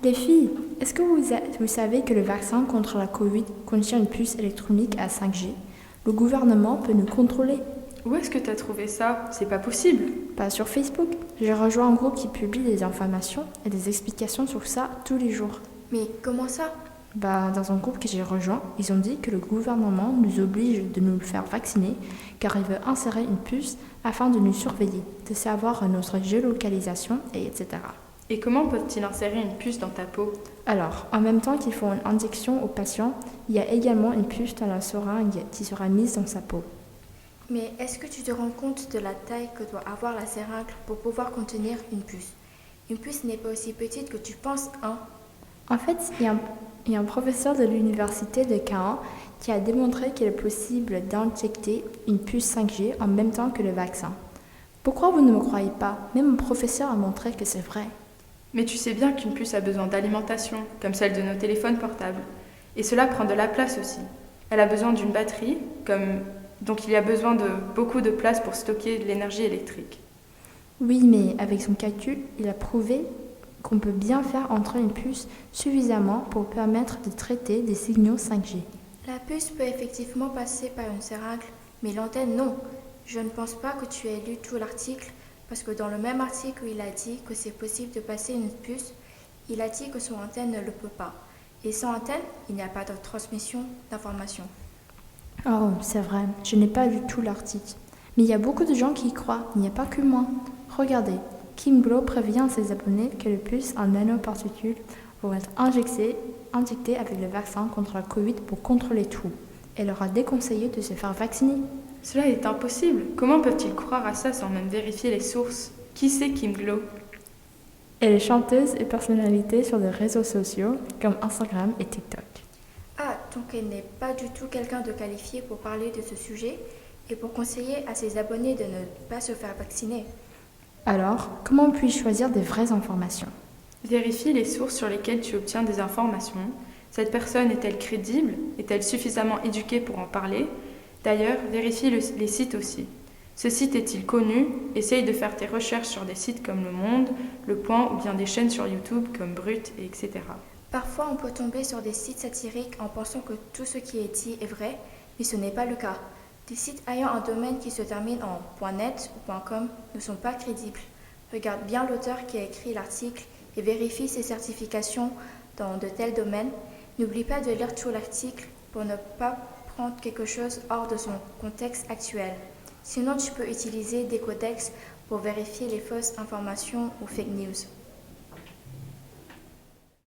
Les filles, est-ce que vous savez que le vaccin contre la Covid contient une puce électronique à 5G? Le gouvernement peut nous contrôler. Où est-ce que t'as trouvé ça? C'est pas possible. Pas sur Facebook. J'ai rejoint un groupe qui publie des informations et des explications sur ça tous les jours. Mais comment ça? Dans un groupe que j'ai rejoint, ils ont dit que le gouvernement nous oblige de nous faire vacciner car il veut insérer une puce afin de nous surveiller, de savoir notre géolocalisation, etc. Et comment peuvent-ils insérer une puce dans ta peau? Alors, en même temps qu'ils font une injection au patient, il y a également une puce dans la seringue qui sera mise dans sa peau. Mais est-ce que tu te rends compte de la taille que doit avoir la seringue pour pouvoir contenir une puce? Une puce n'est pas aussi petite que tu penses, hein? En fait, il y a un professeur de l'université de Caen qui a démontré qu'il est possible d'injecter une puce 5G en même temps que le vaccin. Pourquoi vous ne me croyez pas? Même mon professeur a montré que c'est vrai. Mais tu sais bien qu'une puce a besoin d'alimentation, comme celle de nos téléphones portables. Et cela prend de la place aussi. Elle a besoin d'une batterie, donc il y a besoin de beaucoup de place pour stocker de l'énergie électrique. Oui, mais avec son calcul, il a prouvé qu'on peut bien faire entrer une puce suffisamment pour permettre de traiter des signaux 5G. La puce peut effectivement passer par une seringue, mais l'antenne non. Je ne pense pas que tu aies lu tout l'article, parce que dans le même article où il a dit que c'est possible de passer une puce, il a dit que son antenne ne le peut pas. Et sans antenne, il n'y a pas de transmission d'informations. Oh, c'est vrai, je n'ai pas lu tout l'article. Mais il y a beaucoup de gens qui y croient, il n'y a pas que moi. Regardez, Kim Glow prévient ses abonnés que les puces en nanoparticules vont être injectées avec le vaccin contre la Covid pour contrôler tout. Elle leur a déconseillé de se faire vacciner. Cela est impossible. Comment peuvent-ils croire à ça sans même vérifier les sources? Qui c'est Kim Glow? Elle est chanteuse et personnalité sur des réseaux sociaux comme Instagram et TikTok. Ah, donc elle n'est pas du tout quelqu'un de qualifié pour parler de ce sujet et pour conseiller à ses abonnés de ne pas se faire vacciner. Alors, comment puis-je choisir des vraies informations? Vérifie les sources sur lesquelles tu obtiens des informations. Cette personne est-elle crédible? Est-elle suffisamment éduquée pour en parler? D'ailleurs, vérifie les sites aussi. Ce site est-il connu? Essaye de faire tes recherches sur des sites comme Le Monde, Le Point ou bien des chaînes sur YouTube comme Brut, etc. Parfois, on peut tomber sur des sites satiriques en pensant que tout ce qui est dit est vrai, mais ce n'est pas le cas. Des sites ayant un domaine qui se termine en .net ou .com ne sont pas crédibles. Regarde bien l'auteur qui a écrit l'article et vérifie ses certifications dans de tels domaines. N'oublie pas de lire tout l'article pour ne pas prendre quelque chose hors de son contexte actuel. Sinon, tu peux utiliser des codex pour vérifier les fausses informations ou fake news.